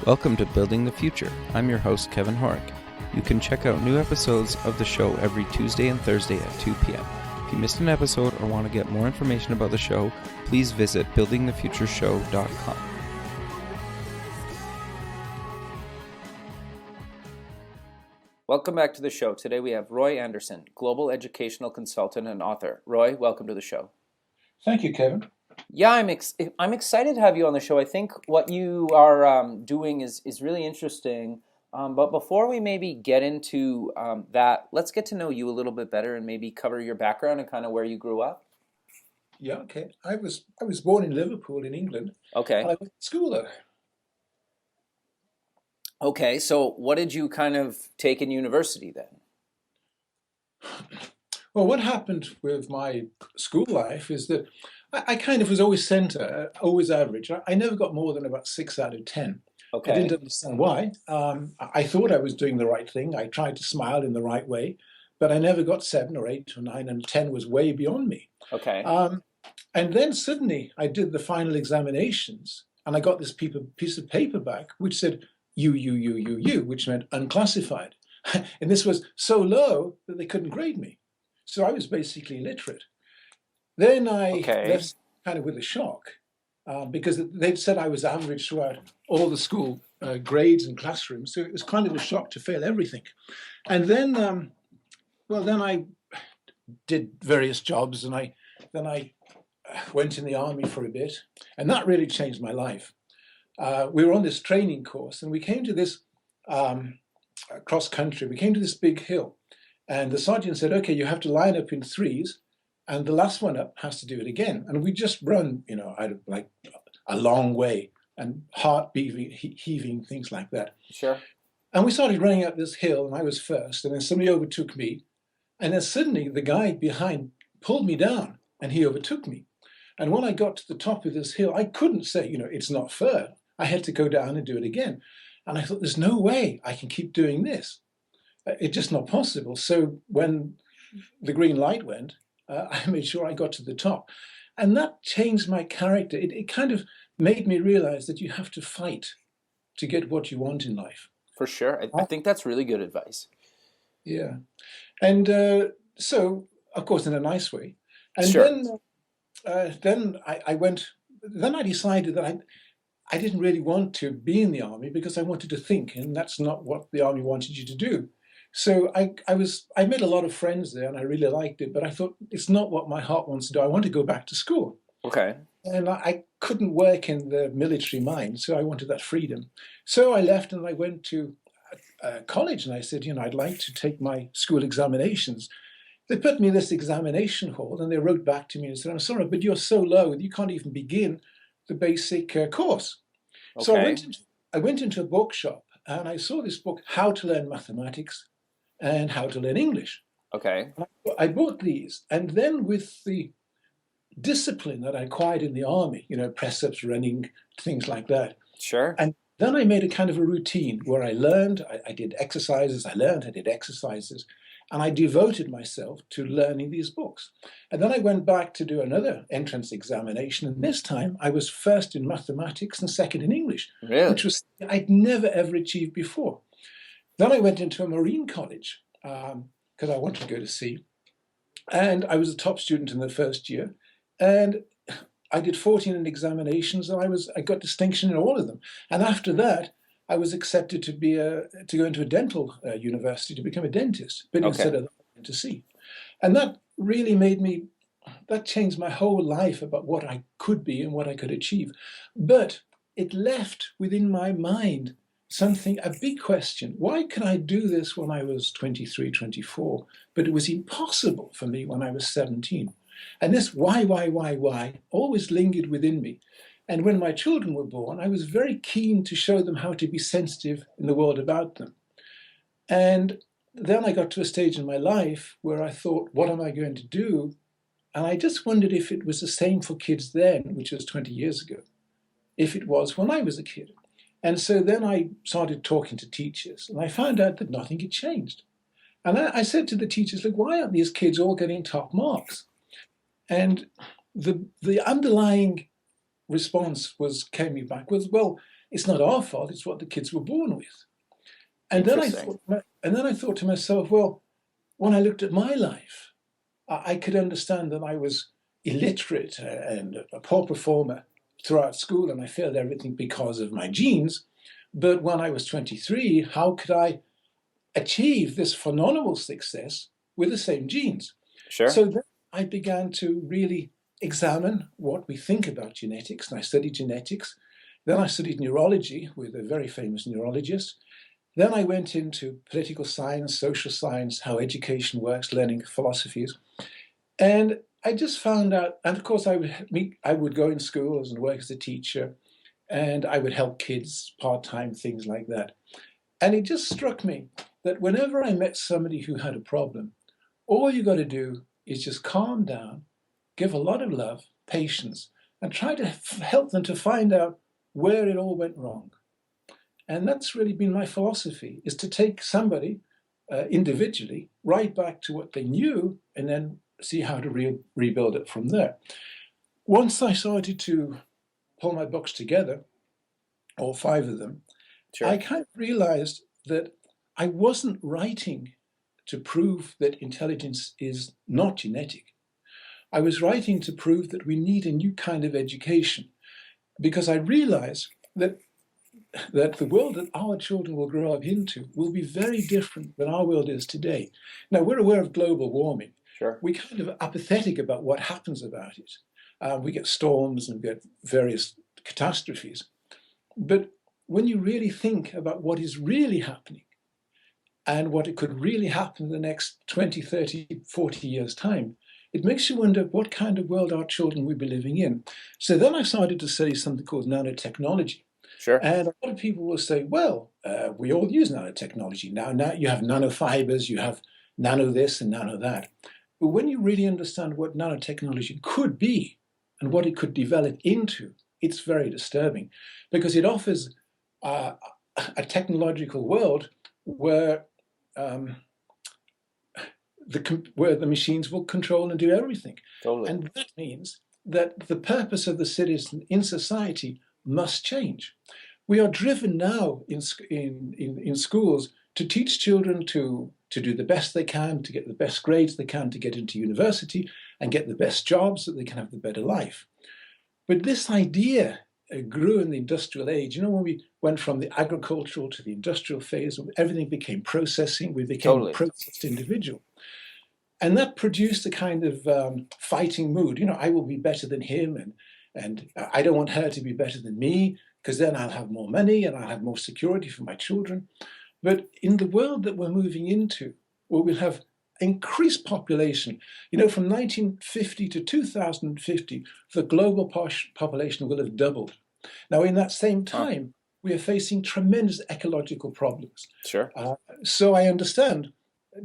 Welcome to Building the Future. I'm your host, Kevin Horick. You can check out new episodes of the show every Tuesday and Thursday at 2 p.m. If you missed an episode or want to get more information about the show, please visit buildingthefutureshow.com. Welcome back to the show. Today we have Roy Andersen, global educational consultant and author. Roy, welcome to the show. Thank you, Kevin. Yeah, I'm excited to have you on the show. I think what you are doing is really interesting. But before we maybe get into that, let's get to know you a little bit better and maybe cover your background and kind of where you grew up. Yeah, okay. I was born in Liverpool in England. Okay. I went to school there. Okay, so what did you kind of take in university then? Well, what happened with my school life is that I kind of was always center, always average. I never got more than about 6 out of 10. Okay. I didn't understand why. I thought I was doing the right thing. I tried to smile in the right way, but I never got 7 or 8 or 9, and 10 was way beyond me. Okay. And then suddenly I did the final examinations, and I got this piece of paper back which said you, which meant unclassified. And this was so low that they couldn't grade me. So I was basically illiterate. Then I left kind of with a shock because they'd said I was average throughout all the school grades and classrooms. So it was kind of a shock to fail everything. And then, then I did various jobs, and then I went in the army for a bit, and that really changed my life. We were on this training course, and we came to this cross country. We came to this big hill, and the sergeant said, "Okay, you have to line up in threes, and the last one up has to do it again." And we just run, like a long way, and heart beating, heaving, things like that. Sure. And we started running up this hill, and I was first, and then somebody overtook me, and then suddenly the guy behind pulled me down, and he overtook me. And when I got to the top of this hill, I couldn't say, it's not fair. I had to go down and do it again. And I thought, there's no way I can keep doing this. It's just not possible. So when the green light went, I made sure I got to the top. And that changed my character. It kind of made me realize that you have to fight to get what you want in life. For sure. I think that's really good advice. Yeah. And so, of course, in a nice way. And Sure. then I decided that I didn't really want to be in the army because I wanted to think, and that's not what the army wanted you to do. So I made a lot of friends there, and I really liked it, but I thought it's not what my heart wants to do. I want to go back to school. Okay. And I couldn't work in the military mind, so I wanted that freedom. So I left, and I went to college, and I said, I'd like to take my school examinations. They put me in this examination hall, and they wrote back to me and said, "I'm sorry, but you're so low that you can't even begin the basic course." Okay. So I went into a bookshop, and I saw this book, How to Learn Mathematics and How to Learn English. Okay. I bought these, and then with the discipline that I acquired in the army, press-ups, running, things like that. Sure. And then I made a kind of a routine where I learned, I did exercises, I did exercises, and I devoted myself to learning these books. And then I went back to do another entrance examination, and this time I was first in mathematics and second in English, Really? which was I'd never ever achieved before. Then I went into a marine college because I wanted to go to sea, and I was a top student in the first year, and I did 14 examinations, and I got distinction in all of them. And after that, I was accepted to go into a dental university to become a dentist, but instead of that, I went to sea. And that really that changed my whole life about what I could be and what I could achieve. But it left within my mind a big question. Why could I do this when I was 23, 24, but it was impossible for me when I was 17? And this why always lingered within me. And when my children were born, I was very keen to show them how to be sensitive in the world about them. And then I got to a stage in my life where I thought, what am I going to do? And I just wondered if it was the same for kids then, which was 20 years ago, if it was when I was a kid. And so then I started talking to teachers, and I found out that nothing had changed. And I said to the teachers, look, why aren't these kids all getting top marks? And the underlying response came back was, well, It's not our fault. It's what the kids were born with. And then Interesting. I thought to myself, well, when I looked at my life, I could understand that I was illiterate and a poor performer throughout school, and I failed everything because of my genes. But when I was 23, how could I achieve this phenomenal success with the same genes? Sure. So then I began to really examine what we think about genetics, and I studied genetics. Then I studied neurology with a very famous neurologist. Then I went into political science, social science, how education works, learning philosophies. And I just found out, and of course I would go in schools and work as a teacher, and I would help kids part-time, things like that. And it just struck me that whenever I met somebody who had a problem, all you got to do is just calm down, give a lot of love, patience, and try to help them to find out where it all went wrong. And that's really been my philosophy, is to take somebody individually right back to what they knew and then see how to rebuild it from there. Once I started to pull my books together, all 5 of them, Sure. I kind of realized that I wasn't writing to prove that intelligence is not genetic. I was writing to prove that we need a new kind of education, because I realized that the world that our children will grow up into will be very different than our world is today. Now, we're aware of global warming. Sure. We're kind of apathetic about what happens about it. We get storms and we get various catastrophes. But when you really think about what is really happening and what it could really happen in the next 20, 30, 40 years' time, it makes you wonder what kind of world our children will be living in. So then I started to study something called nanotechnology. Sure. And a lot of people will say, well, we all use nanotechnology. Now you have nanofibers, you have nano this and nano that. But when you really understand what nanotechnology could be and what it could develop into, it's very disturbing, because it offers a technological world where the machines will control and do everything. Totally. And that means that the purpose of the citizen in society must change. We are driven now in schools to teach children to do the best they can, to get the best grades they can, to get into university and get the best jobs so they can have the better life. But this idea grew in the industrial age. You know, when we went from the agricultural to the industrial phase, everything became processing. We became Totally. a processed individual. And that produced a kind of fighting mood. You know, I will be better than him, and I don't want her to be better than me, because then I'll have more money and I'll have more security for my children. But in the world that we're moving into, where we'll have increased population, you know, from 1950 to 2050, the global population will have doubled. Now, in that same time, we are facing tremendous ecological problems. Sure. So I understand.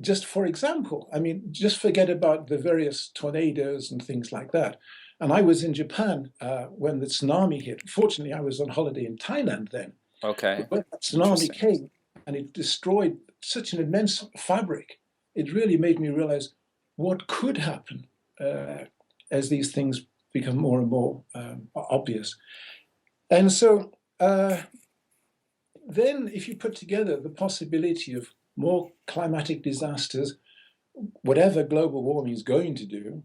Just for example, I mean, just forget about the various tornadoes and things like that. And I was in Japan when the tsunami hit. Fortunately, I was on holiday in Thailand then. Okay. But when that tsunami came and it destroyed such an immense fabric, it really made me realize what could happen as these things become more and more obvious. And so then if you put together the possibility of more climatic disasters, whatever global warming is going to do,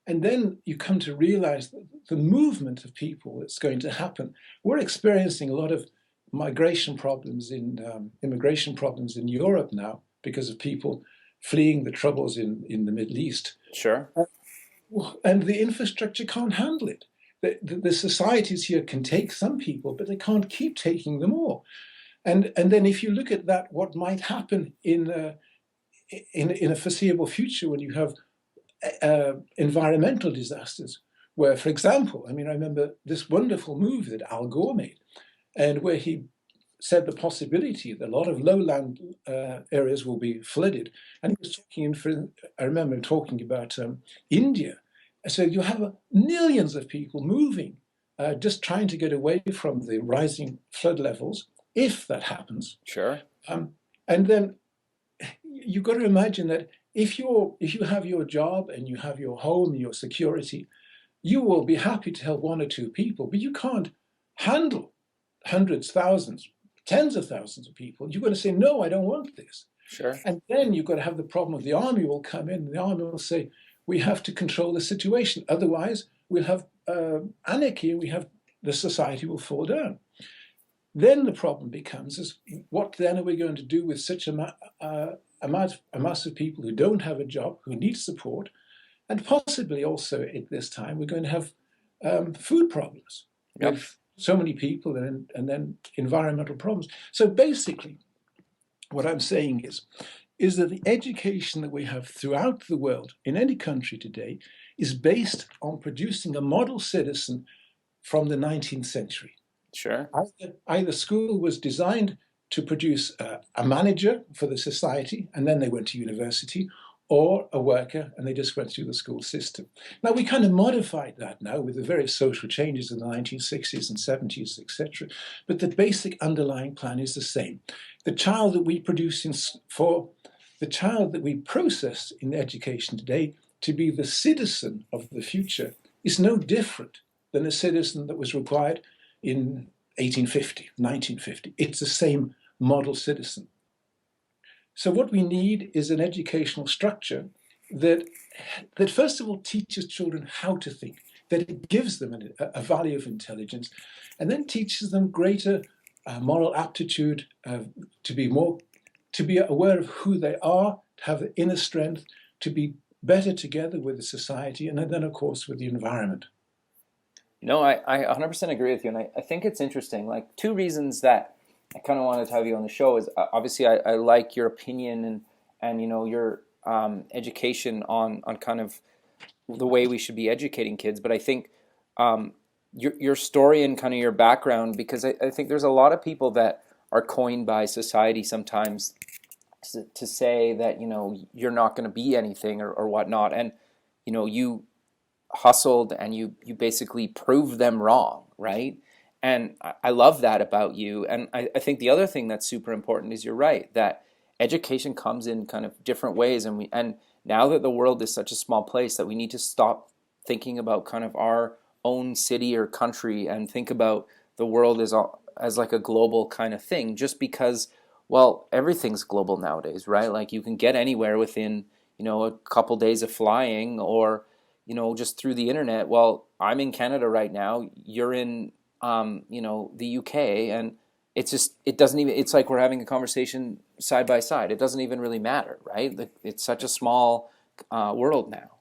and then you come to realize that the movement of people that's going to happen. We're experiencing a lot of immigration problems in Europe now because of people fleeing the troubles in the Middle East. Sure. And the infrastructure can't handle it. The societies here can take some people, but they can't keep taking them all. And then if you look at that, what might happen in a foreseeable future when you have environmental disasters, where, for example, I mean, I remember this wonderful movie that Al Gore made, and where he said the possibility that a lot of lowland areas will be flooded. And he was talking, I remember him talking about India. So you have millions of people moving, just trying to get away from the rising flood levels, if that happens. Sure. And then you've got to imagine that if you have your job and you have your home and your security, you will be happy to help 1 or 2 people, but you can't handle hundreds, thousands, tens of thousands of people, you're going to say, no, I don't want this. Sure. And then you've got to have the problem of the army will come in, and the army will say, we have to control the situation. Otherwise, we'll have anarchy, and the society will fall down. Then the problem becomes is what then are we going to do with such a mass of people who don't have a job, who need support, and possibly also at this time we're going to have food problems with so many people and then environmental problems. So basically, what I'm saying is that the education that we have throughout the world in any country today is based on producing a model citizen from the 19th century. Sure. Either school was designed to produce a manager for the society, and then they went to university, or a worker, and they just went through the school system. Now, we kind of modified that now with the various social changes in the 1960s and 70s, etc. But the basic underlying plan is the same. The child that we produce the child that we process in education today to be the citizen of the future is no different than a citizen that was required in 1850, 1950. It's the same model citizen. So what we need is an educational structure that first of all teaches children how to think, that it gives them a value of intelligence, and then teaches them greater moral aptitude to be aware of who they are, to have the inner strength, to be better together with the society, and then of course with the environment. No, I 100% agree with you, and I think it's interesting. Like, two reasons that I kind of wanted to have you on the show is obviously I like your opinion and your education on kind of the way we should be educating kids. But I think your story and kind of your background, because I think there's a lot of people that are coined by society sometimes to say that you're not going to be anything or whatnot, and you hustled and you basically proved them wrong, right? And I love that about you. And I think the other thing that's super important is you're right, that education comes in kind of different ways. And now that the world is such a small place, that we need to stop thinking about kind of our own city or country and think about the world as like a global kind of thing, just because, well, everything's global nowadays, right? Like you can get anywhere within, a couple days of flying or, just through the internet. Well, I'm in Canada right now. You're in, the UK, and it doesn't even, it's like we're having a conversation side by side. It doesn't even really matter, right? It's such a small world now.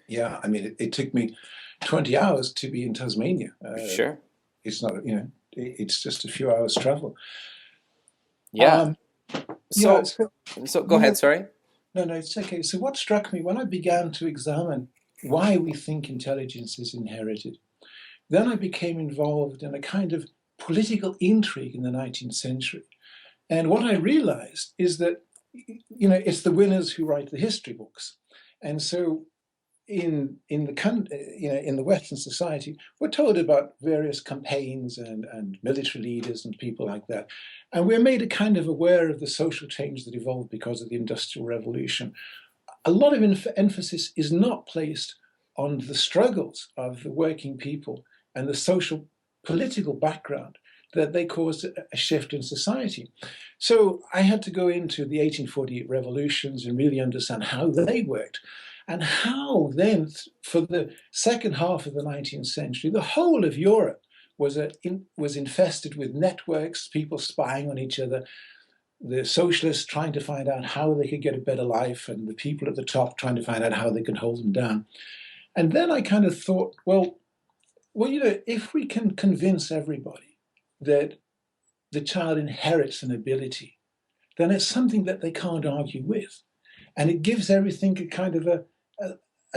Yeah, I mean, it took me 20 hours to be in Tasmania. Sure. It's not, it's just a few hours travel. Yeah. So go ahead, sorry. No, it's okay. So what struck me when I began to examine why we think intelligence is inherited, then I became involved in a kind of political intrigue in the 19th century. And what I realized is that, it's the winners who write the history books. And so in the Western society, we're told about various campaigns and military leaders and people like that. And we're made a kind of aware of the social change that evolved because of the Industrial Revolution. A lot of emphasis is not placed on the struggles of the working people and the social political background that they caused a shift in society. So I had to go into the 1848 revolutions and really understand how they worked, and how then, for the second half of the 19th century, the whole of Europe was infested with networks, people spying on each other, the socialists trying to find out how they could get a better life, and the people at the top trying to find out how they could hold them down. And then I kind of thought, well, if we can convince everybody that the child inherits an ability, then it's something that they can't argue with. And it gives everything a kind of a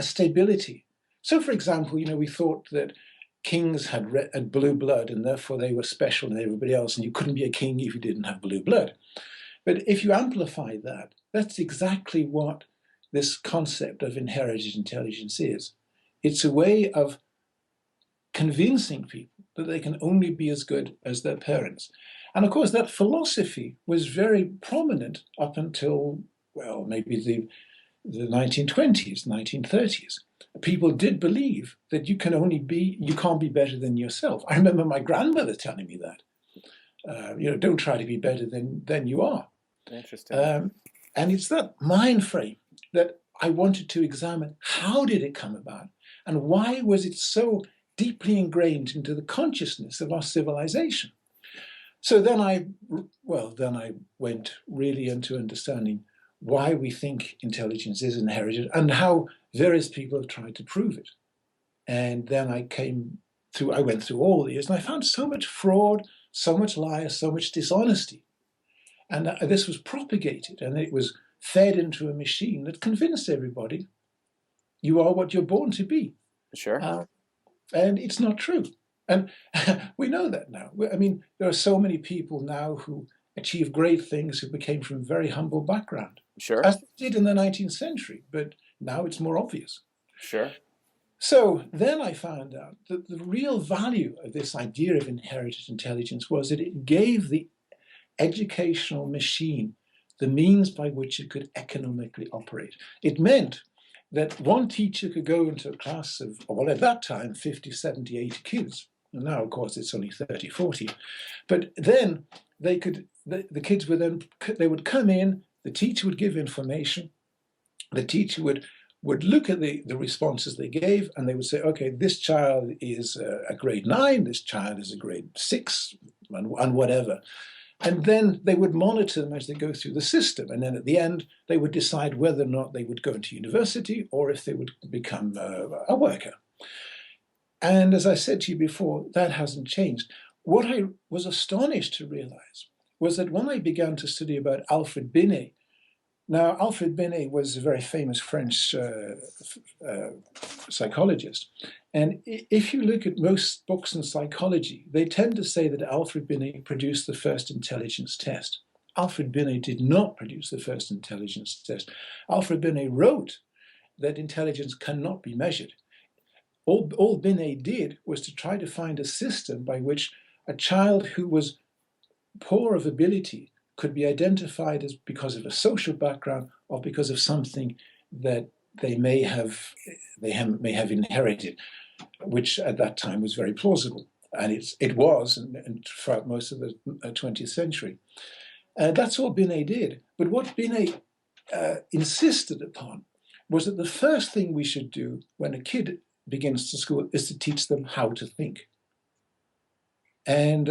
stability. So, for example, we thought that kings had blue blood, and therefore they were special than everybody else, and you couldn't be a king if you didn't have blue blood. But if you amplify that, that's exactly what this concept of inherited intelligence is. It's a way of convincing people that they can only be as good as their parents. And of course, that philosophy was very prominent up until, well, maybe the 1920s, 1930s. People did believe that you can't be better than yourself. I remember my grandmother telling me that. Don't try to be better than you are. Interesting. And it's that mind frame that I wanted to examine. How did it come about? And why was it so deeply ingrained into the consciousness of our civilization? So then I went really into understanding why we think intelligence is inherited and how various people have tried to prove it. And then I went through all these, and I found so much fraud, so much lie, so much dishonesty. And this was propagated, and it was fed into a machine that convinced everybody you are what you're born to be. Sure. And it's not true. And we know that now. I mean, there are so many people now who achieve great things who became from a very humble background, Sure. as they did in the 19th century, but now it's more obvious. Sure. So then I found out that the real value of this idea of inherited intelligence was that it gave the educational machine the means by which it could economically operate. It meant that one teacher could go into a class of, well, at that time, 50, 70, 80 kids. And now, of course, it's only 30, 40. But then the kids would come in, the teacher would give information, the teacher would look at the responses they gave, and they would say, okay, this child is a grade 9, this child is a grade 6, and whatever. And then they would monitor them as they go through the system. And then at the end, they would decide whether or not they would go into university or if they would become a worker. And as I said to you before, that hasn't changed. What I was astonished to realize was that when I began to study about Alfred Binet, now Alfred Binet was a very famous French psychologist. And if you look at most books in psychology, they tend to say that Alfred Binet produced the first intelligence test. Alfred Binet did not produce the first intelligence test. Alfred Binet wrote that intelligence cannot be measured. All Binet did was to try to find a system by which a child who was poor of ability could be identified as because of a social background or because of something that they may have inherited, which at that time was very plausible, and it was, and throughout most of the 20th century. That's all Binet did. But what Binet insisted upon was that the first thing we should do when a kid begins to school is to teach them how to think. And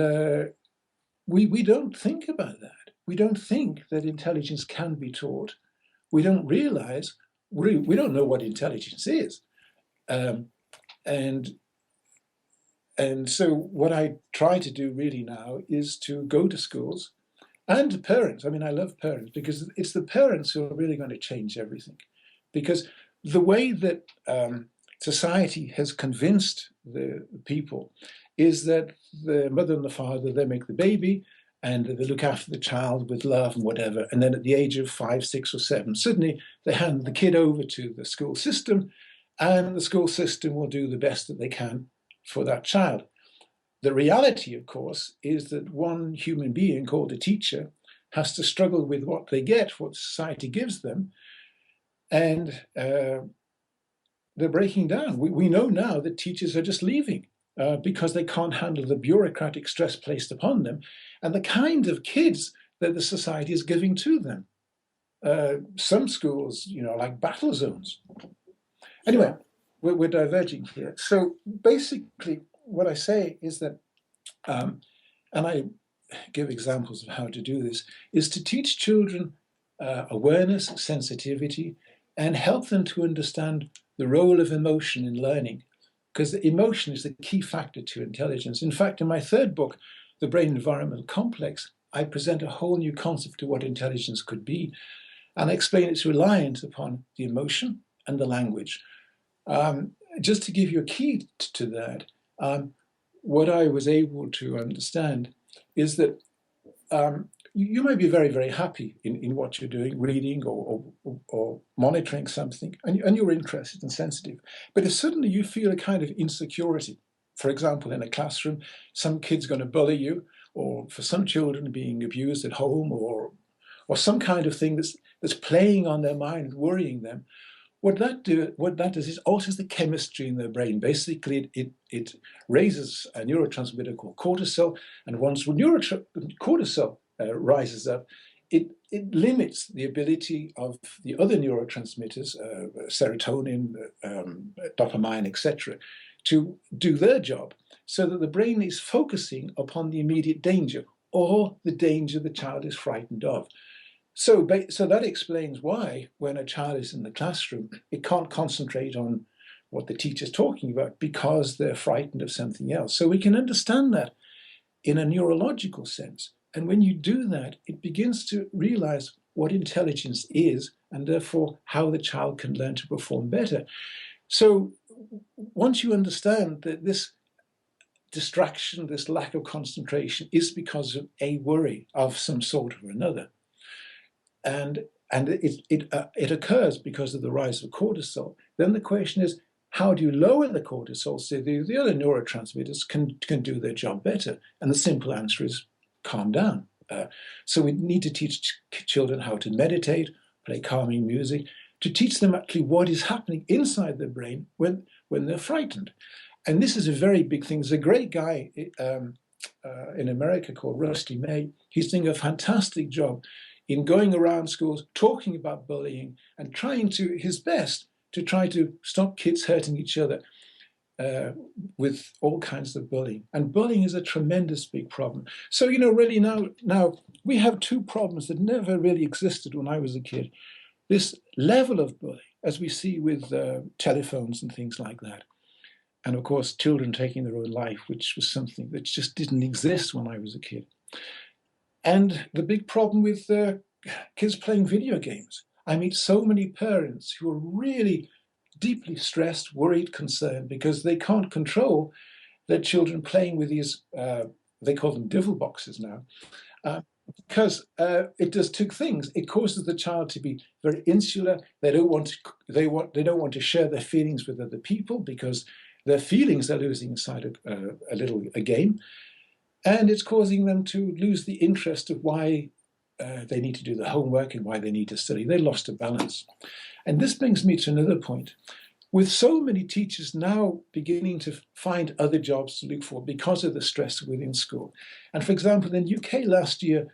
we don't think about that. We don't think that intelligence can be taught. We don't realize, we don't know what intelligence is. And so what I try to do really now is to go to schools and to parents. I mean, I love parents because it's the parents who are really going to change everything. Because the way that society has convinced the people is that the mother and the father, they make the baby and they look after the child with love and whatever. And then at the age of 5, 6, or 7, suddenly they hand the kid over to the school system, and the school system will do the best that they can for that child. The reality, of course, is that one human being called a teacher has to struggle with what they get, what society gives them, and they're breaking down. We know now that teachers are just leaving because they can't handle the bureaucratic stress placed upon them and the kind of kids that the society is giving to them. Some schools, like battle zones. Anyway, we're diverging here. So basically, what I say is that, and I give examples of how to do this, is to teach children awareness, sensitivity, and help them to understand the role of emotion in learning, because emotion is the key factor to intelligence. In fact, in my third book, The Brain Environment Complex, I present a whole new concept of what intelligence could be, and I explain it's reliant upon the emotion and the language. Just to give you a key to that, what I was able to understand is that you might be very, very happy in what you're doing, reading or monitoring something, and you're interested and sensitive. But if suddenly you feel a kind of insecurity, for example, in a classroom, some kid's going to bully you, or for some children being abused at home, or some kind of thing that's playing on their mind, worrying them, what that does is alters the chemistry in their brain. Basically, it raises a neurotransmitter called cortisol, and once cortisol rises up, it limits the ability of the other neurotransmitters, serotonin, dopamine, etc., to do their job, so that the brain is focusing upon the immediate danger or the danger the child is frightened of. So that explains why, when a child is in the classroom, it can't concentrate on what the teacher's talking about because they're frightened of something else. So we can understand that in a neurological sense. And when you do that, it begins to realize what intelligence is, and therefore how the child can learn to perform better. So once you understand that this distraction, this lack of concentration, is because of a worry of some sort or another, and it occurs because of the rise of cortisol, then the question is, how do you lower the cortisol so the other neurotransmitters can do their job better? And the simple answer is calm down. So we need to teach children how to meditate, play calming music, to teach them actually what is happening inside their brain when they're frightened. And this is a very big thing. There's a great guy in America called Rusty May. He's doing a fantastic job in going around schools, talking about bullying and trying to his best to try to stop kids hurting each other with all kinds of bullying. And bullying is a tremendous big problem. So, really now we have two problems that never really existed when I was a kid. This level of bullying, as we see with telephones and things like that. And of course, children taking their own life, which was something that just didn't exist when I was a kid. And the big problem with kids playing video games. I meet so many parents who are really deeply stressed, worried, concerned, because they can't control their children playing with these, they call them divil boxes now, because it does two things. It causes the child to be very insular. They don't want to share their feelings with other people because their feelings are losing inside a game. And it's causing them to lose the interest of why they need to do the homework and why they need to study. They lost a balance. And this brings me to another point. With so many teachers now beginning to find other jobs to look for because of the stress within school. And for example, in the UK last year,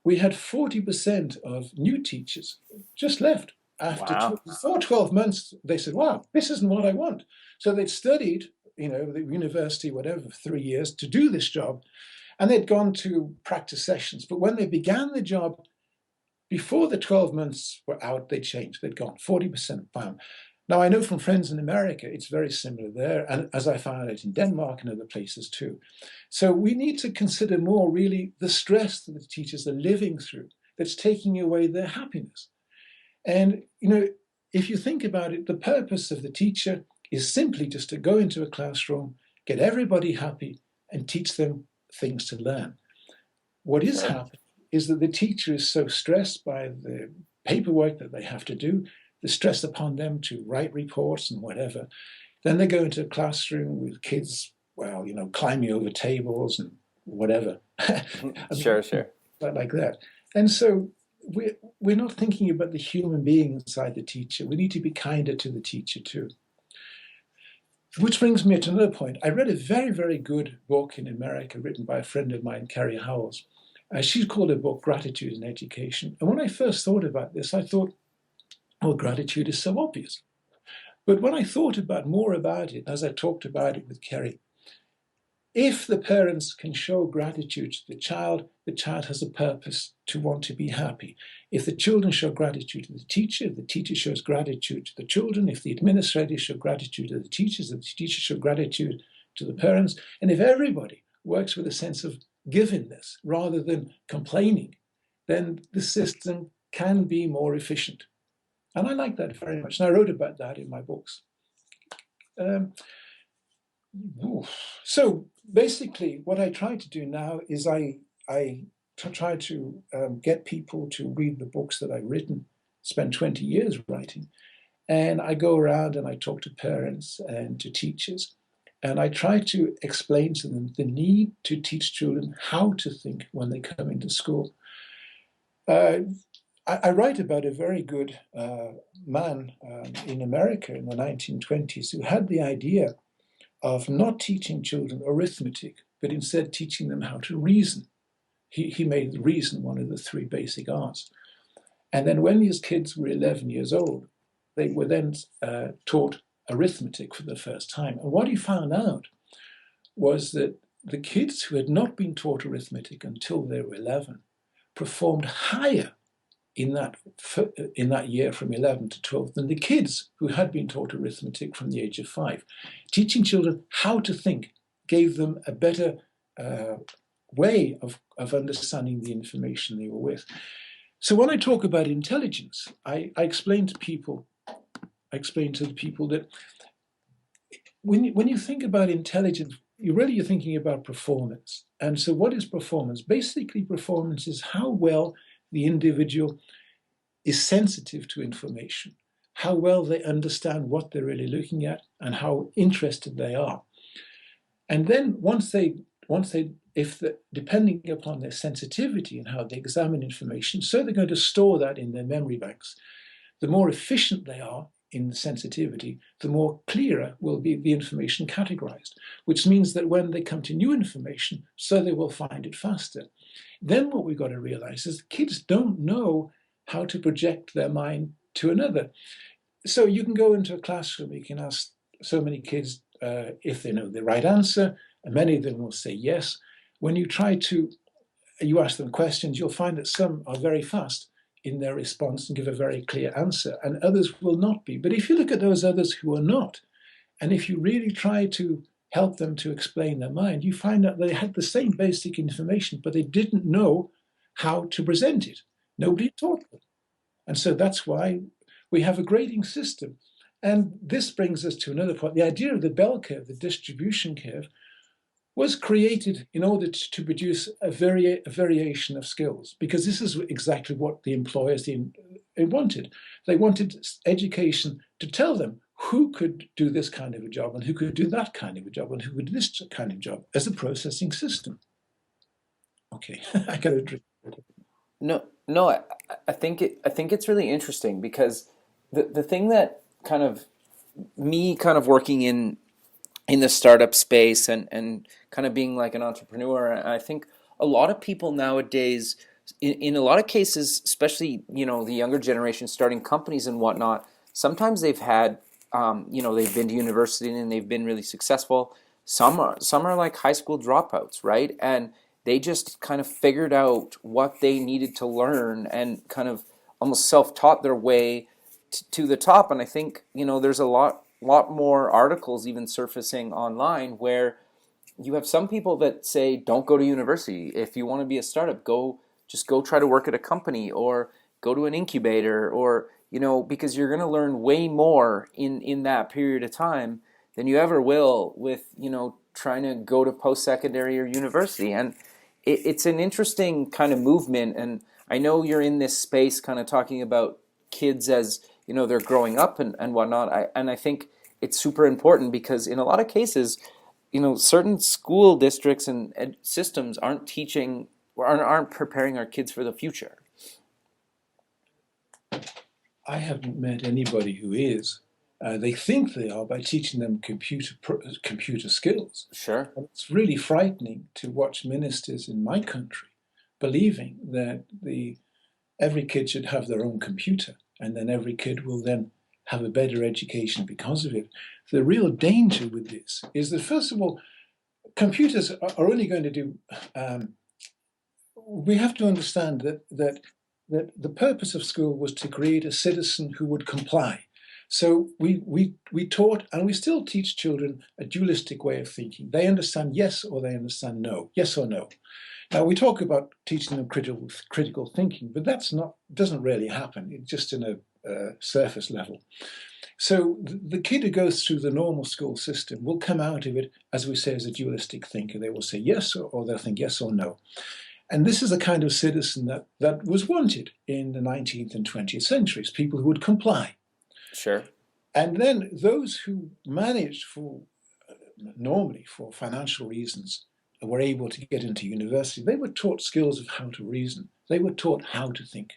we had 40% of new teachers just left. After 12 months, they said, wow, this isn't what I want. So they'd studied, the university, whatever, for 3 years to do this job. And they'd gone to practice sessions. But when they began the job, before the 12 months were out, they changed. They'd gone 40%, bam. Now, I know from friends in America, it's very similar there. And as I found out in Denmark and other places too. So we need to consider more really the stress that the teachers are living through that's taking away their happiness. And, if you think about it, the purpose of the teacher is simply just to go into a classroom, get everybody happy, and teach them things to learn. What is happening is that the teacher is so stressed by the paperwork that they have to do, the stress upon them to write reports and whatever. Then they go into a classroom with kids, climbing over tables and whatever. Sure. Like that. And so we're not thinking about the human being inside the teacher. We need to be kinder to the teacher too. Which brings me to another point. I read a very, very good book in America written by a friend of mine, Carrie Howells. She called her book Gratitude in Education. And when I first thought about this, I thought, gratitude is so obvious. But when I thought more about it, as I talked about it with Carrie, if the parents can show gratitude to the child has a purpose to want to be happy. If the children show gratitude to the teacher shows gratitude to the children. If the administrators show gratitude to the teachers show gratitude to the parents. And if everybody works with a sense of givingness rather than complaining, then the system can be more efficient. And I like that very much. And I wrote about that in my books. So basically, what I try to do now is I try to get people to read the books that I've written, spent 20 years writing. And I go around and I talk to parents and to teachers. And I try to explain to them the need to teach children how to think when they come into school. I write about a very good man in America in the 1920s who had the idea of not teaching children arithmetic, but instead teaching them how to reason. He made reason one of the three basic arts. And then when these kids were 11 years old, they were then taught arithmetic for the first time. And what he found out was that the kids who had not been taught arithmetic until they were 11 performed higher in that year from 11 to 12 than the kids who had been taught arithmetic from the age of 5. Teaching children how to think gave them a better way of understanding the information they were with. So when I talk about intelligence, I explain to the people that when you think about intelligence, you're thinking about performance. And so what is performance? Basically, performance is how well the individual is sensitive to information, how well they understand what they're really looking at, and how interested they are. And then depending upon their sensitivity and how they examine information, so they're going to store that in their memory banks. The more efficient they are in the sensitivity, the more clearer will be the information categorized, which means that when they come to new information, so they will find it faster. Then what we've got to realize is kids don't know how to project their mind to another. So you can go into a classroom, you can ask so many kids if they know the right answer, and many of them will say yes. When you ask them questions, you'll find that some are very fast in their response and give a very clear answer, and others will not be. But if you look at those others who are not, and if you really try to help them to explain their mind, you find that they had the same basic information, but they didn't know how to present it. Nobody taught them. And so that's why we have a grading system. And this brings us to another point. The idea of the bell curve, the distribution curve, was created in order to produce a variation of skills, because this is exactly what the employers wanted. They wanted education to tell them who could do this kind of a job and who could do that kind of a job and who could do this kind of job as a processing system. Okay, I got to drink. No, I think it's really interesting because the thing that kind of working in the startup space and kind of being like an entrepreneur, I think a lot of people nowadays, in a lot of cases, especially the younger generation starting companies and whatnot, sometimes they've had they've been to university and they've been really successful. Some are like high school dropouts, right? And they just kind of figured out what they needed to learn and kind of almost self-taught their way to the top. And I think there's a lot more articles even surfacing online where you have some people that say don't go to university. If you want to be a startup, go try to work at a company or go to an incubator, or because you're going to learn way more in that period of time than you ever will with trying to go to post-secondary or university. And it's an interesting kind of movement. And I know you're in this space kind of talking about kids as they're growing up and whatnot. I think it's super important because in a lot of cases, certain school districts and systems aren't teaching or aren't preparing our kids for the future. I haven't met anybody who is. They think they are by teaching them computer skills. Sure. And it's really frightening to watch ministers in my country believing that every kid should have their own computer, and then every kid will then have a better education because of it. The real danger with this is that, first of all, computers are only going to do. We have to understand that the purpose of school was to create a citizen who would comply. So we taught, and we still teach children a dualistic way of thinking. They understand yes or they understand no, yes or no. Now we talk about teaching them critical thinking, but doesn't really happen. It's just in a surface level. So the kid who goes through the normal school system will come out of it, as we say, as a dualistic thinker. They will say yes or they'll think yes or no. And this is a kind of citizen that was wanted in the 19th and 20th centuries, people who would comply. Sure. And then those who managed normally for financial reasons, were able to get into university, they were taught skills of how to reason. They were taught how to think.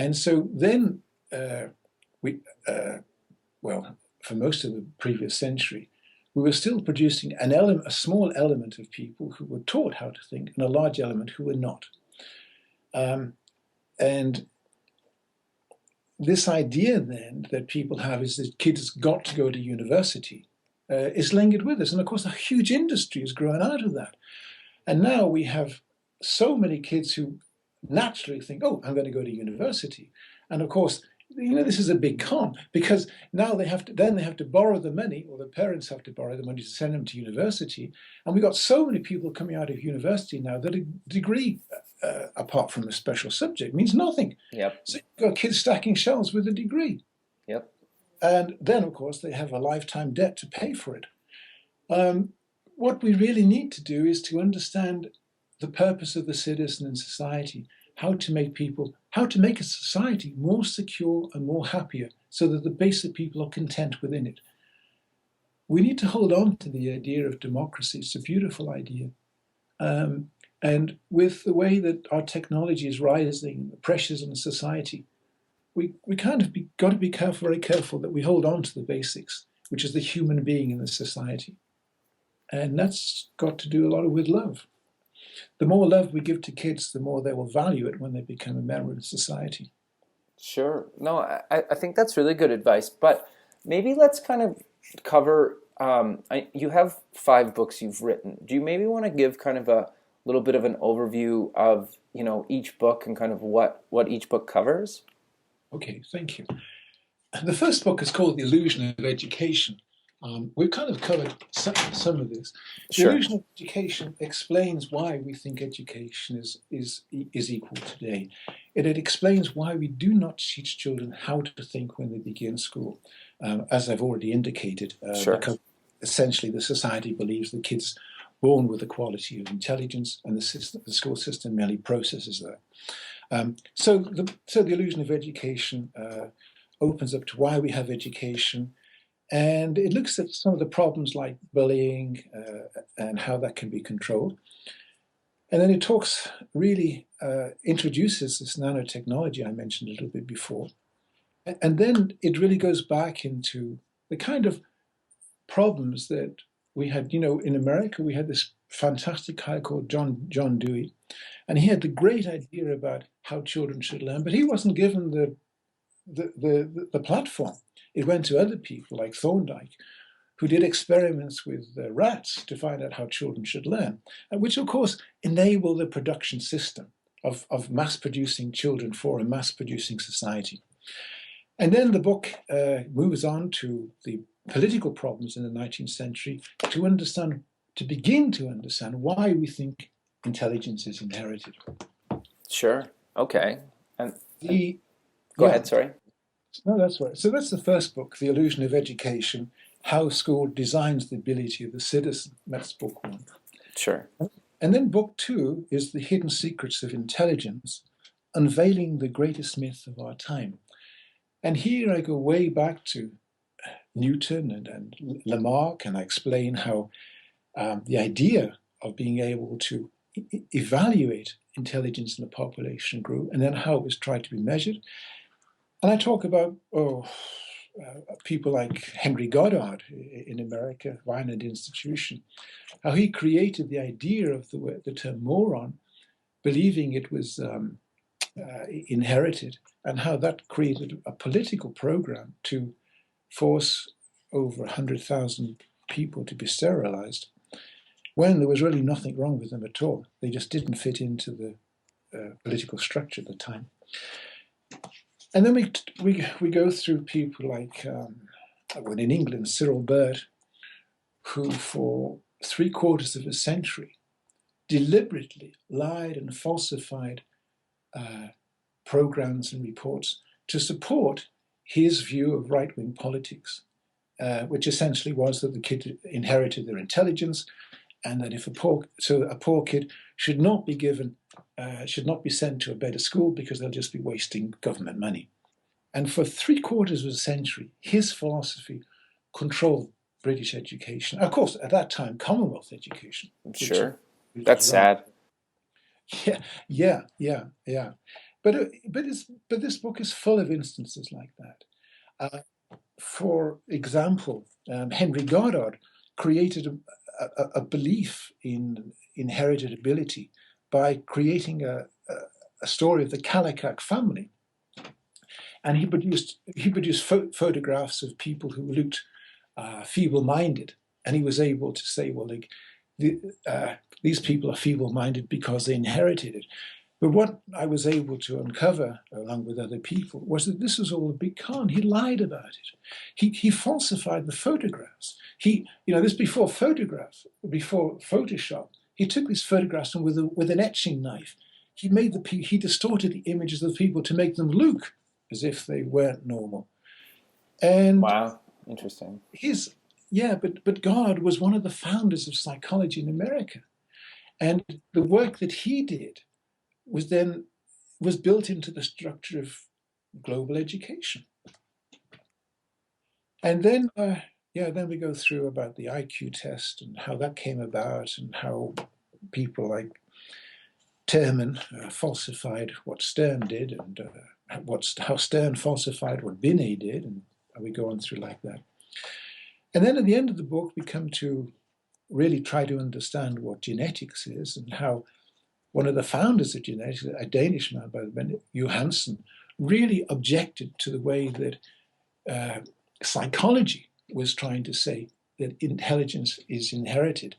And so then we, well, for most of the previous century, we were still producing a small element of people who were taught how to think, and a large element who were not. And this idea then that people have is that kids got to go to university is lingered with us. And of course, a huge industry has grown out of that. And now we have so many kids who naturally think, oh, I'm going to go to university. And of course, this is a big con, because now they have to borrow the money, or the parents have to borrow the money to send them to university. And we've got so many people coming out of university now that a degree, apart from a special subject, means nothing. Yep. So you've got kids stacking shelves with a degree. Yep. And then, of course, they have a lifetime debt to pay for it. What we really need to do is to understand the purpose of the citizen in society, how to make a society more secure and more happier, so that the basic people are content within it. We need to hold on to the idea of democracy. It's a beautiful idea. And with the way that our technology is rising, the pressures on society, we kind of got to be very careful that we hold on to the basics, which is the human being in the society. And that's got to do a lot with love. The more love we give to kids, the more they will value it when they become a member of society. Sure. No, I think that's really good advice. But maybe let's kind of cover, you have 5 books you've written. Do you maybe want to give kind of a little bit of an overview of, each book and kind of what each book covers? Okay, thank you. The first book is called The Illusion of Education. We've kind of covered some of this. The illusion of education explains why we think education is equal today. It explains why we do not teach children how to think when they begin school, as I've already indicated, because essentially the society believes the kids born with a quality of intelligence, and the school system merely processes that. So the illusion of education opens up to why we have education. And it looks at some of the problems like bullying and how that can be controlled. And then it introduces this nanotechnology I mentioned a little bit before. And then it really goes back into the kind of problems that we had. In America, we had this fantastic guy called John Dewey. And he had the great idea about how children should learn, but he wasn't given the platform. It went to other people like Thorndike, who did experiments with rats to find out how children should learn, which of course enabled the production system of mass-producing children for a mass-producing society. And then the book moves on to the political problems in the 19th century to begin to understand why we think intelligence is inherited. Sure. Okay. Go ahead, sorry. No, that's right. So that's the first book, The Illusion of Education, How School Designs the Ability of the Citizen. That's book 1. Sure. And then book 2 is The Hidden Secrets of Intelligence, Unveiling the Greatest Myth of Our Time. And here I go way back to Newton and Remark, and I explain how the idea of being able to evaluate intelligence in a population grew, and then how it was tried to be measured. And I talk about people like Henry Goddard in America, Vineland Institution, how he created the idea of the term moron, believing it was inherited, and how that created a political program to force over 100,000 people to be sterilized, when there was really nothing wrong with them at all. They just didn't fit into the political structure at the time. And then we go through people like, in England, Cyril Bird, who for 3/4 of a century deliberately lied and falsified programs and reports to support his view of right-wing politics, which essentially was that the kid inherited their intelligence, and that if a poor kid should not be sent to a better school because they'll just be wasting government money. And for 3/4 of a century, his philosophy controlled British education. Of course, at that time, Commonwealth education. Sure. That's sad. Yeah. but this book is full of instances like that. For example, Henry Goddard created a belief in inherited ability by creating a story of the Kallikak family, and he produced photographs of people who looked feeble-minded, and he was able to say, well, like, these people are feeble-minded because they inherited it. But what I was able to uncover, along with other people, was that this was all a big con. He lied about it. He falsified the photographs. This before Photoshop. He took these photographs and with an etching knife, he distorted the images of the people to make them look as if they weren't normal. And wow, interesting. But God was one of the founders of psychology in America, and the work that he did was built into the structure of global education. And then we go through about the IQ test and how that came about, and how people like Terman falsified what Stern did, and how Stern falsified what Binet did, and we go on through like that. And then at the end of the book, we come to really try to understand what genetics is, and how one of the founders of genetics, a Danish man by the name of Johansen, really objected to the way that psychology was trying to say that intelligence is inherited.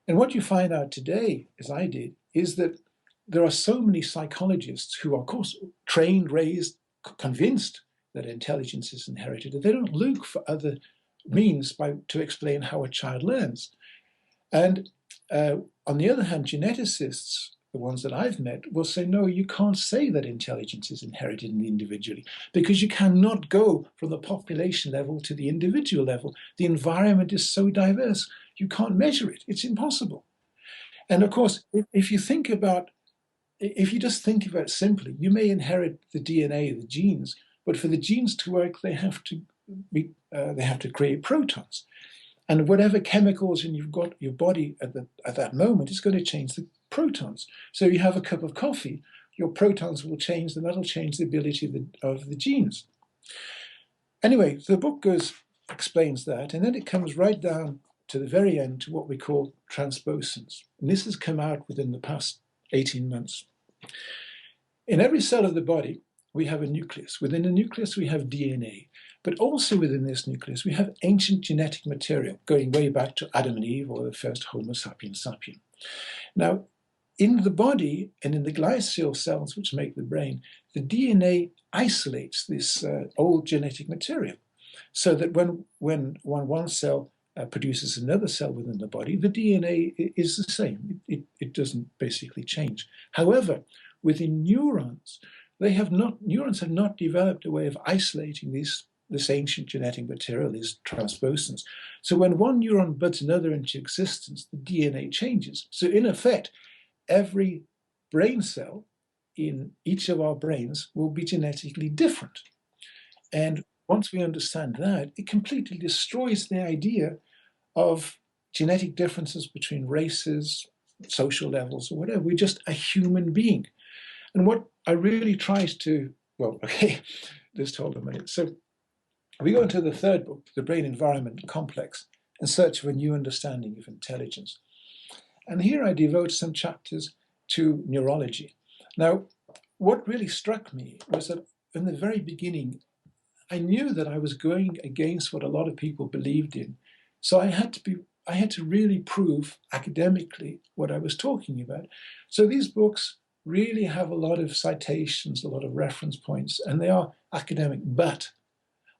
And what you find out today, as I did, is that there are so many psychologists who are, of course, trained, raised, convinced that intelligence is inherited, that they don't look for other means to explain how a child learns. And on the other hand, geneticists, the ones that I've met, will say, no, you can't say that intelligence is inherited individually, because you cannot go from the population level to the individual level. The environment is so diverse, you can't measure it. It's impossible. And of course, if you just think about it simply, you may inherit the DNA, the genes, but for the genes to work, they have to create protons. And whatever chemicals in you've got your body at that moment is going to change the protons. So you have a cup of coffee, your protons will change, and that'll change the ability of the genes. Anyway, the book explains that, and then it comes right down to the very end to what we call transposons. And this has come out within the past 18 months. In every cell of the body, we have a nucleus. Within the nucleus, we have DNA. But also within this nucleus, we have ancient genetic material going way back to Adam and Eve, or the first Homo sapiens sapien. Now, in the body and in the glial cells, which make the brain, the DNA isolates this old genetic material, so that when one cell produces another cell within the body, the DNA is the same. It doesn't basically change. However, within neurons, neurons have not developed a way of isolating this ancient genetic material, these transposons. So when one neuron buds another into existence, the DNA changes. So in effect, every brain cell in each of our brains will be genetically different. And once we understand that, it completely destroys the idea of genetic differences between races, social levels, or whatever. We're just a human being. And what I really tries to, just hold a minute. So we go into the third book, The Brain Environment Complex, in search of a new understanding of intelligence. And here I devote some chapters to neurology. Now, what really struck me was that in the very beginning, I knew that I was going against what a lot of people believed in. So I had to really prove academically what I was talking about. So these books really have a lot of citations, a lot of reference points, and they are academic, but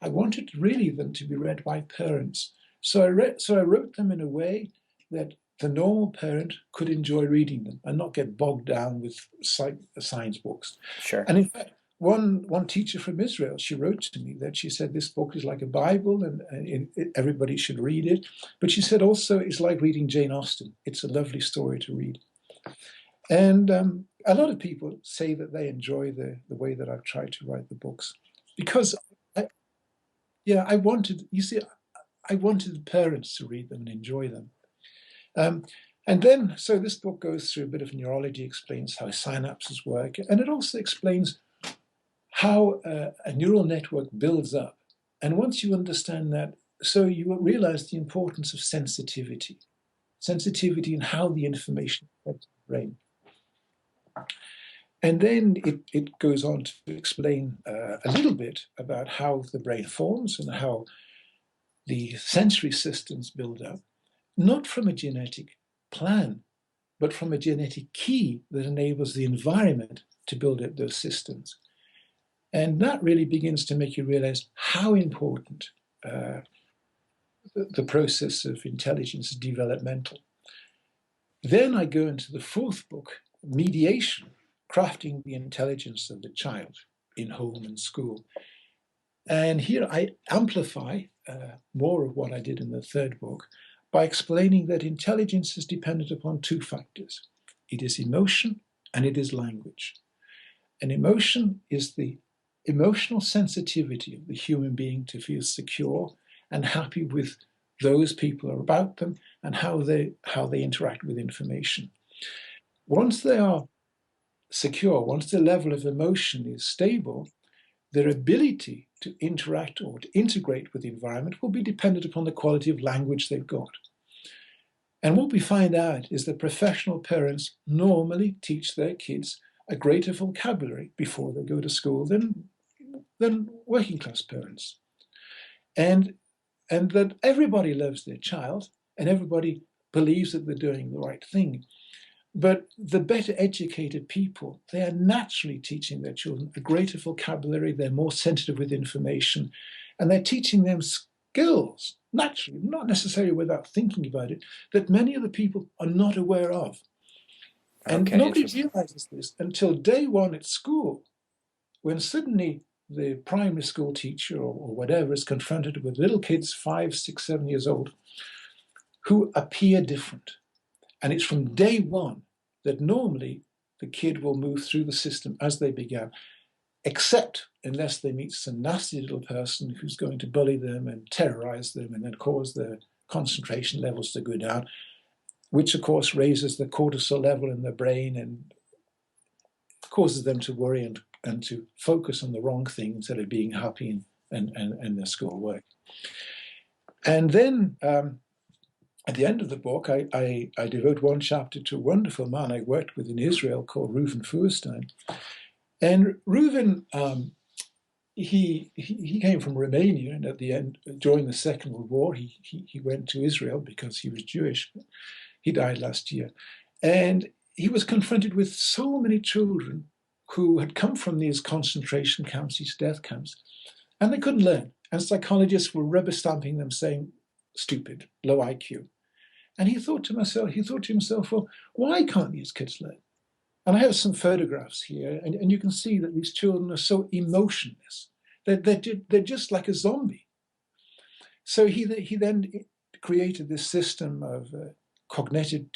I wanted really them to be read by parents. So I wrote them in a way that the normal parent could enjoy reading them and not get bogged down with science books. Sure. And in fact, one teacher from Israel, she wrote to me that she said this book is like a Bible and everybody should read it. But she said also it's like reading Jane Austen. It's a lovely story to read. And a lot of people say that they enjoy the way that I've tried to write the books, because I wanted the parents to read them and enjoy them. And then, so this book goes through a bit of neurology, explains how synapses work, and it also explains how a neural network builds up. And once you understand that, so you will realize the importance of sensitivity and how the information affects the brain. And then it goes on to explain a little bit about how the brain forms and how the sensory systems build up, not from a genetic plan, but from a genetic key that enables the environment to build up those systems. And that really begins to make you realize how important the process of intelligence is developmental. Then I go into the fourth book, Mediation, Crafting the Intelligence of the Child in Home and School. And here I amplify more of what I did in the third book by explaining that intelligence is dependent upon two factors. It is emotion and it is language. And emotion is the emotional sensitivity of the human being to feel secure and happy with those people about them and how they interact with information. Once they are secure, once the level of emotion is stable, their ability to interact or to integrate with the environment will be dependent upon the quality of language they've got. And what we find out is that professional parents normally teach their kids a greater vocabulary before they go to school than working class parents. And that everybody loves their child and everybody believes that they're doing the right thing. But the better educated people, they are naturally teaching their children a greater vocabulary, they're more sensitive with information, and they're teaching them skills, naturally, not necessarily without thinking about it, that many of the people are not aware of. And Okay, nobody interesting. realizes this until day one at school, when suddenly the primary school teacher or whatever is confronted with little kids, 5, 6, 7 years old, who appear different. And it's from day one that normally the kid will move through the system as they began, except unless they meet some nasty little person who's going to bully them and terrorize them and then cause their concentration levels to go down, which of course raises the cortisol level in their brain and causes them to worry and to focus on the wrong thing instead of being happy and their schoolwork. And then at the end of the book, I devote one chapter to a wonderful man I worked with in Israel called Reuven Feuerstein. And Reuven, he came from Romania, and at the end, during the Second World War, he went to Israel because he was Jewish. He died last year. And he was confronted with so many children who had come from these concentration camps, these death camps, and they couldn't learn. And psychologists were rubber stamping them, saying, stupid, low IQ. And he thought to himself, well, why can't these kids learn? And I have some photographs here, and you can see that these children are so emotionless. They're just like a zombie. So he then created this system of cognitive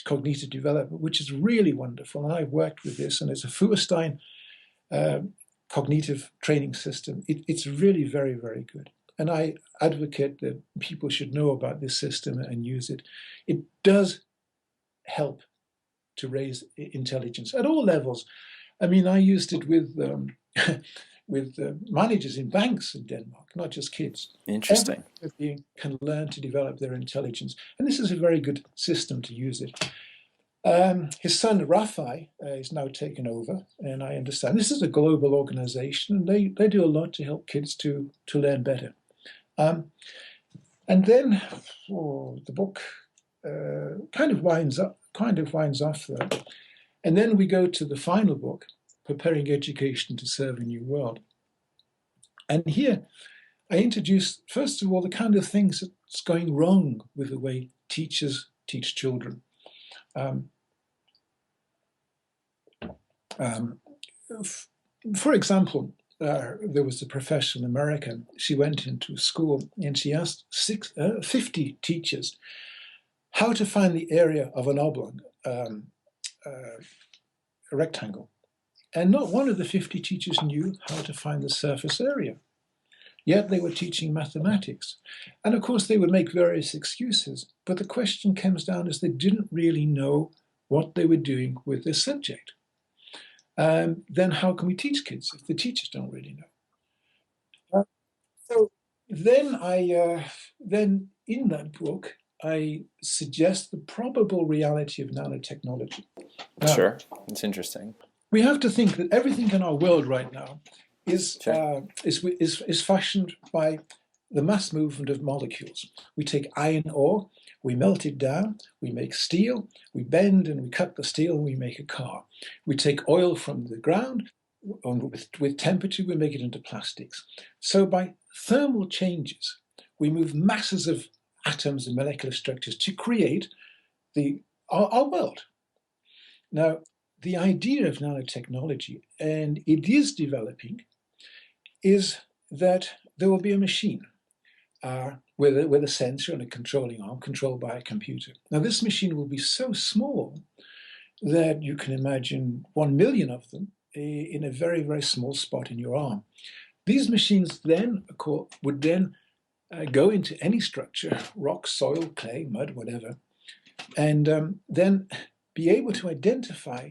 development, which is really wonderful. And I worked with this, and it's a Feuerstein cognitive training system. It's really very, very good. And I advocate that people should know about this system and use it. It does help to raise intelligence at all levels. I mean, I used it with managers in banks in Denmark, not just kids. Interesting. Everybody can learn to develop their intelligence. And this is a very good system to use it. His son, Rafai, is now taken over, and I understand this is a global organization, and they do a lot to help kids to learn better. And then the book kind of winds off there. And then we go to the final book, Preparing Education to Serve a New World. And here I introduce, first of all, the kind of things that's going wrong with the way teachers teach children. For example, there was a professor in America. She went into a school and she asked 50 teachers how to find the area of an oblong, a rectangle. And not one of the 50 teachers knew how to find the surface area. yet they were teaching mathematics. And of course, they would make various excuses, but the question comes down as they didn't really know what they were doing with this subject. Then how can we teach kids if the teachers don't really know? So then in that book, I suggest the probable reality of nanotechnology. Now, Sure, it's interesting. we have to think that everything in our world right now is Sure. is fashioned by the mass movement of molecules. We take iron ore, we melt it down, we make steel, we bend and we cut the steel and we make a car. We take oil from the ground, and with temperature we make it into plastics. So by thermal changes, we move masses of atoms and molecular structures to create our world. Now, the idea of nanotechnology, and it is developing, is that there will be a machine with a sensor and a controlling arm controlled by a computer. Now, this machine will be so small that you can imagine 1 million of them in a very, very small spot in your arm. These machines then would then go into any structure, rock, soil, clay, mud, whatever, and then be able to identify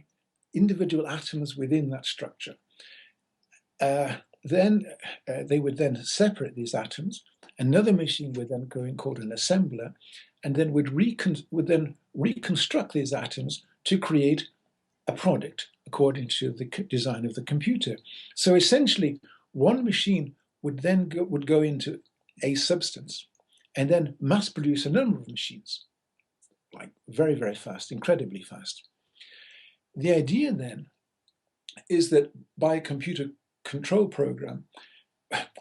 individual atoms within that structure. Then they would then separate these atoms. Another machine would then go in called an assembler, and then would then reconstruct these atoms to create a product according to the design of the computer. So essentially, one machine would then go into a substance, and then mass produce a number of machines, like very, very fast, incredibly fast. The idea then is that by a computer control program,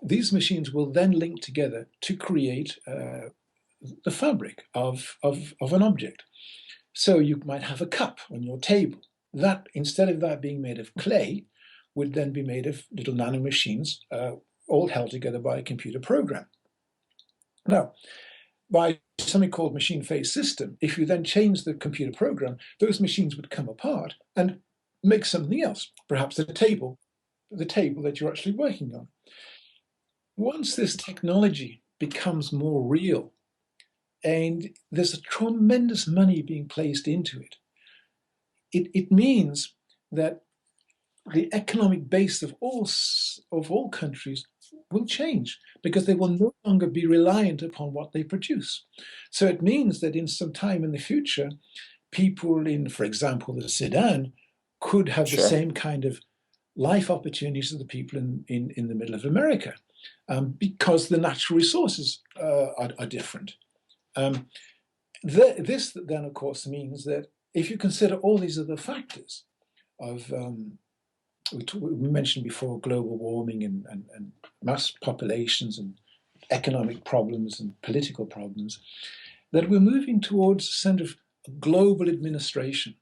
these machines will then link together to create the fabric of an object. So you might have a cup on your table. That, instead of that being made of clay, would then be made of little nano machines, all held together by a computer program. Now, by something called machine phase system, if you then change the computer program, those machines would come apart and make something else, perhaps the table that you're actually working on. Once this technology becomes more real, and there's a tremendous money being placed into it, it means that the economic base of all countries will change, because they will no longer be reliant upon what they produce. So it means that in some time in the future, people in, for example, the Sudan could have the Sure. same kind of life opportunities as the people in the middle of America, because the natural resources are different. This then, of course, means that if you consider all these other factors of we mentioned before global warming and mass populations and economic problems and political problems, that we're moving towards a sort of global administration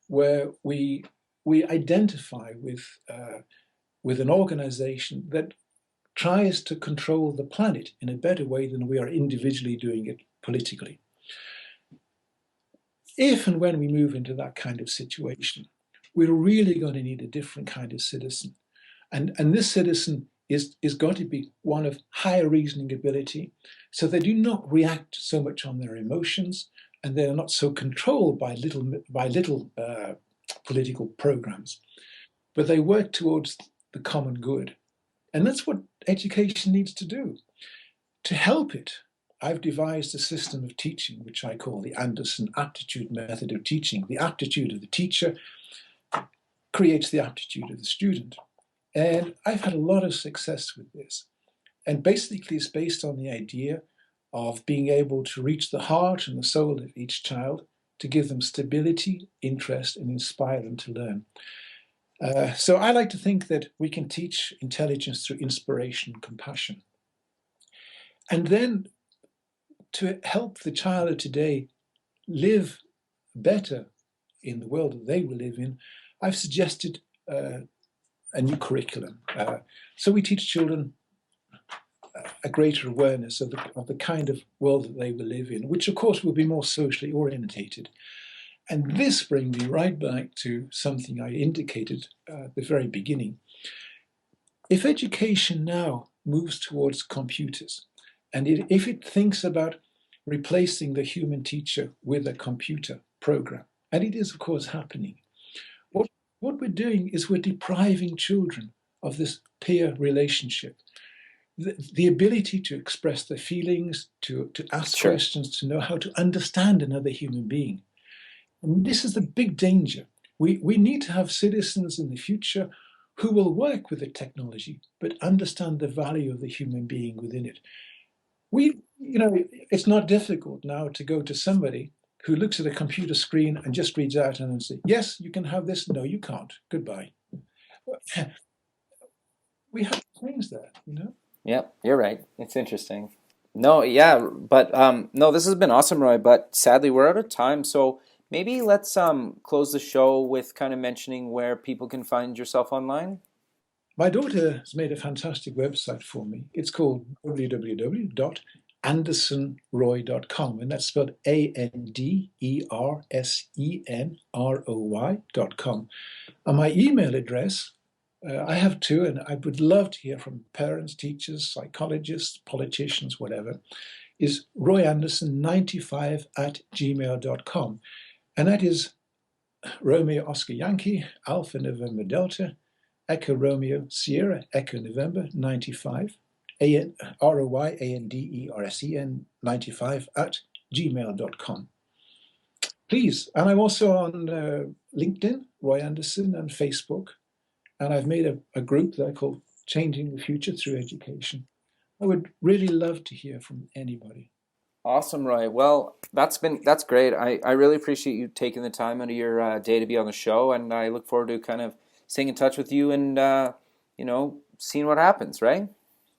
where we identify with an organization that tries to control the planet in a better way than we are individually doing it politically. If and when we move into that kind of situation, we're really going to need a different kind of citizen. And this citizen is going to be one of higher reasoning ability, so they do not react so much on their emotions, and they're not so controlled by little political programs, but they work towards the common good. And that's what education needs to do. To help it, I've devised a system of teaching, which I call the Andersen aptitude method of teaching. The aptitude of the teacher creates the aptitude of the student. And I've had a lot of success with this. And basically, it's based on the idea of being able to reach the heart and the soul of each child, to give them stability, interest, and inspire them to learn. So I like to think that we can teach intelligence through inspiration and compassion. And then to help the child of today live better in the world that they will live in, I've suggested a new curriculum. So we teach children a greater awareness of the kind of world that they will live in, which of course will be more socially orientated. And this brings me right back to something I indicated at the very beginning. If education now moves towards computers. And if it thinks about replacing the human teacher with a computer program, and it is, of course, happening, what we're doing is we're depriving children of this peer relationship, the ability to express their feelings, to ask questions, to know how to understand another human being. And this is the big danger. We need to have citizens in the future who will work with the technology, but understand the value of the human being within it. It's not difficult now to go to somebody who looks at a computer screen and just reads out and say, yes, you can have this. No, you can't. Goodbye. We have to change that, Yep, you're right. It's interesting. No, yeah, but no, this has been awesome, Roy, but sadly we're out of time. So maybe let's close the show with kind of mentioning where people can find yourself online. My daughter has made a fantastic website for me. It's called www.andersenroy.com, and that's spelled ANDERSENROY.com. And my email address, I have two, and I would love to hear from parents, teachers, psychologists, politicians, whatever, is royandersen95@gmail.com. And that is Romeo Oscar Yankee, Alpha November Delta, Echo Romeo Sierra, Echo November 95, ROYANDERSEN 95@gmail.com. Please, and I'm also on LinkedIn, Roy Andersen, and Facebook. And I've made a group that I call Changing the Future Through Education. I would really love to hear from anybody. Awesome, Roy. Well, that's great. I really appreciate you taking the time out of your day to be on the show, and I look forward to kind of staying in touch with you and seeing what happens, right?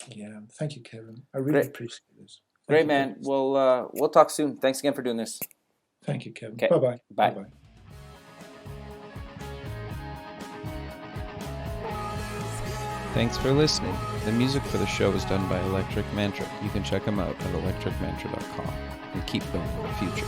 Yeah, thank you, Kevin. I really appreciate this. Great, man. We'll talk soon. Thanks again for doing this. Thank you, Kevin. Okay. Bye-bye. Bye. Bye-bye. Thanks for listening. The music for the show was done by Electric Mantra. You can check them out at electricmantra.com and keep building the future.